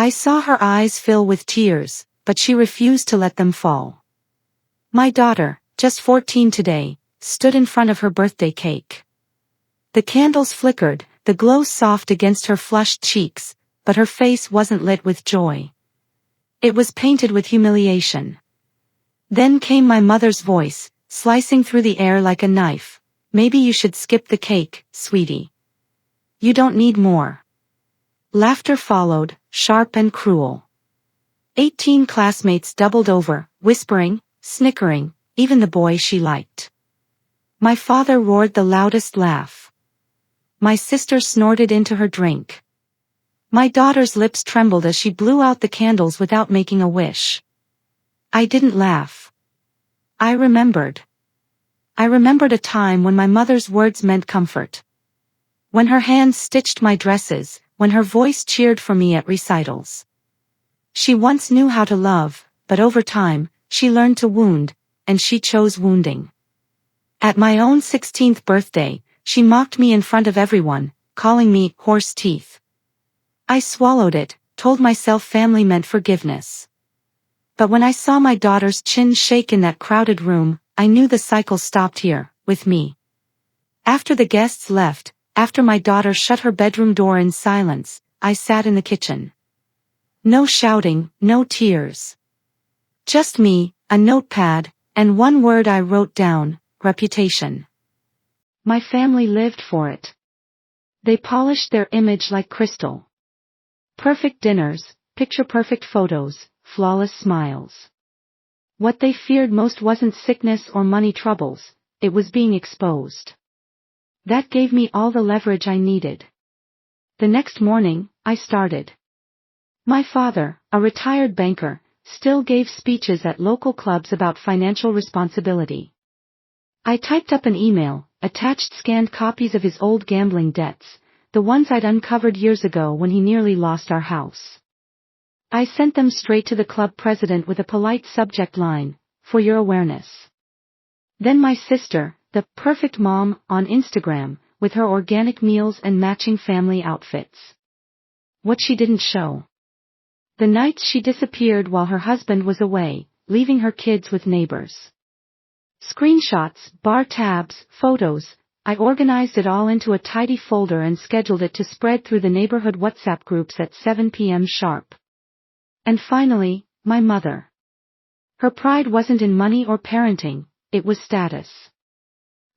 I saw her eyes fill with tears, but she refused to let them fall. My daughter, just 14 today, stood in front of her birthday cake. The candles flickered, the glow soft against her flushed cheeks, but her face wasn't lit with joy. It was painted with humiliation. Then came my mother's voice, slicing through the air like a knife. Maybe you should skip the cake, sweetie. You don't need more. Laughter followed, sharp and cruel. 18 classmates doubled over, whispering, snickering, even the boy she liked. My father roared the loudest laugh. My sister snorted into her drink. My daughter's lips trembled as she blew out the candles without making a wish. I didn't laugh. I remembered. I remembered a time when my mother's words meant comfort. When her hands stitched my dresses, when her voice cheered for me at recitals. She once knew how to love, but over time, she learned to wound, and she chose wounding. At my own 16th birthday, she mocked me in front of everyone, calling me horse teeth. I swallowed it, told myself family meant forgiveness. But when I saw my daughter's chin shake in that crowded room, I knew the cycle stopped here, with me. After the guests left, after my daughter shut her bedroom door in silence, I sat in the kitchen. No shouting, no tears. Just me, a notepad, and one word I wrote down, reputation. My family lived for it. They polished their image like crystal. Perfect dinners, picture-perfect photos, flawless smiles. What they feared most wasn't sickness or money troubles, it was being exposed. That gave me all the leverage I needed. The next morning, I started. My father, a retired banker, still gave speeches at local clubs about financial responsibility. I typed up an email, attached scanned copies of his old gambling debts, the ones I'd uncovered years ago when he nearly lost our house. I sent them straight to the club president with a polite subject line, for your awareness. Then my sister, the perfect mom, on Instagram, with her organic meals and matching family outfits. What she didn't show. The nights she disappeared while her husband was away, leaving her kids with neighbors. Screenshots, bar tabs, photos, I organized it all into a tidy folder and scheduled it to spread through the neighborhood WhatsApp groups at 7 p.m. sharp. And finally, my mother. Her pride wasn't in money or parenting, it was status.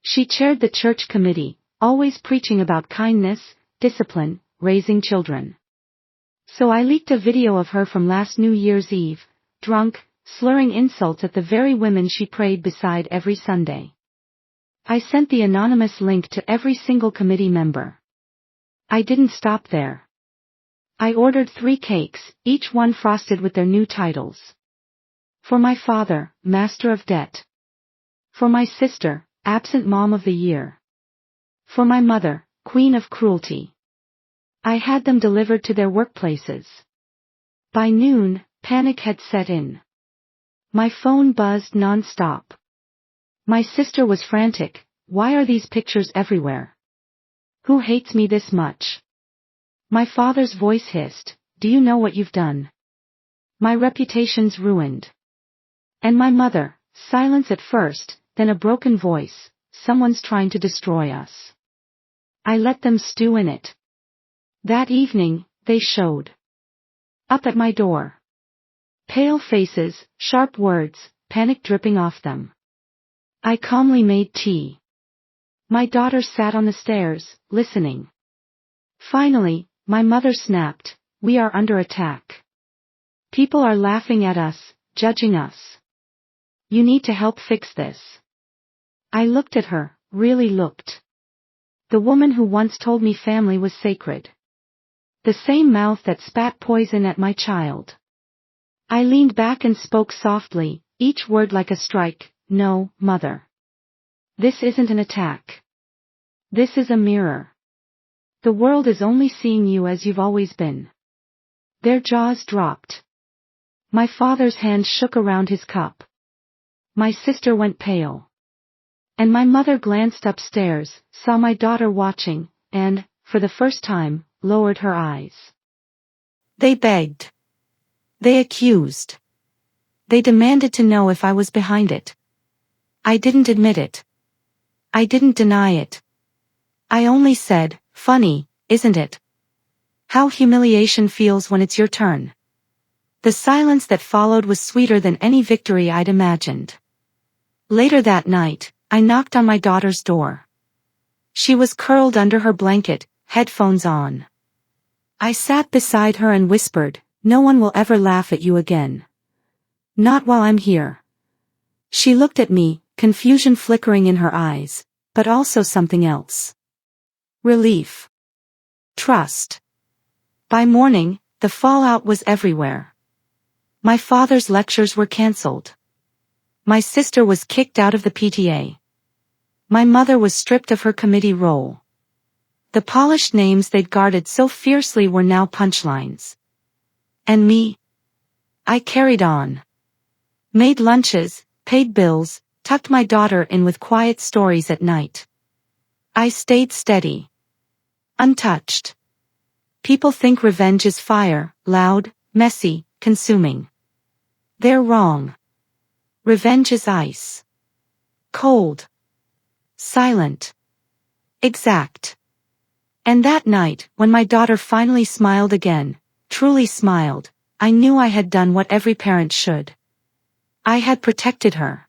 She chaired the church committee, always preaching about kindness, discipline, raising children. So I leaked a video of her from last New Year's Eve, drunk, slurring insults at the very women she prayed beside every Sunday. I sent the anonymous link to every single committee member. I didn't stop there. I ordered 3 cakes, each one frosted with their new titles. For my father, Master of Debt. For my sister, Absent Mom of the Year. For my mother, Queen of Cruelty. I had them delivered to their workplaces. By noon, panic had set in. My phone buzzed non-stop. My sister was frantic, why are these pictures everywhere? Who hates me this much? My father's voice hissed, do you know what you've done? My reputation's ruined. And my mother, silence at first, then a broken voice, someone's trying to destroy us. I let them stew in it. That evening, they showed up at my door. Pale faces, sharp words, panic dripping off them. I calmly made tea. My daughter sat on the stairs, listening. Finally, my mother snapped, we are under attack. People are laughing at us, judging us. You need to help fix this. I looked at her, really looked. The woman who once told me family was sacred. The same mouth that spat poison at my child. I leaned back and spoke softly, each word like a strike, no, mother. This isn't an attack. This is a mirror. The world is only seeing you as you've always been. Their jaws dropped. My father's hand shook around his cup. My sister went pale. And my mother glanced upstairs, saw my daughter watching, and, for the first time, lowered her eyes. They begged. They accused. They demanded to know if I was behind it. I didn't admit it. I didn't deny it. I only said, "Funny, isn't it? How humiliation feels when it's your turn." The silence that followed was sweeter than any victory I'd imagined. Later that night, I knocked on my daughter's door. She was curled under her blanket, headphones on. I sat beside her and whispered, "No one will ever laugh at you again. Not while I'm here." She looked at me, confusion flickering in her eyes, but also something else. Relief. Trust. By morning, the fallout was everywhere. My father's lectures were cancelled. My sister was kicked out of the PTA. My mother was stripped of her committee role. The polished names they'd guarded so fiercely were now punchlines. And me? I carried on. Made lunches, paid bills, tucked my daughter in with quiet stories at night. I stayed steady. Untouched. People think revenge is fire, loud, messy, consuming. They're wrong. Revenge is ice. Cold. Silent. Exact. And that night, when my daughter finally smiled again, truly smiled, I knew I had done what every parent should. I had protected her.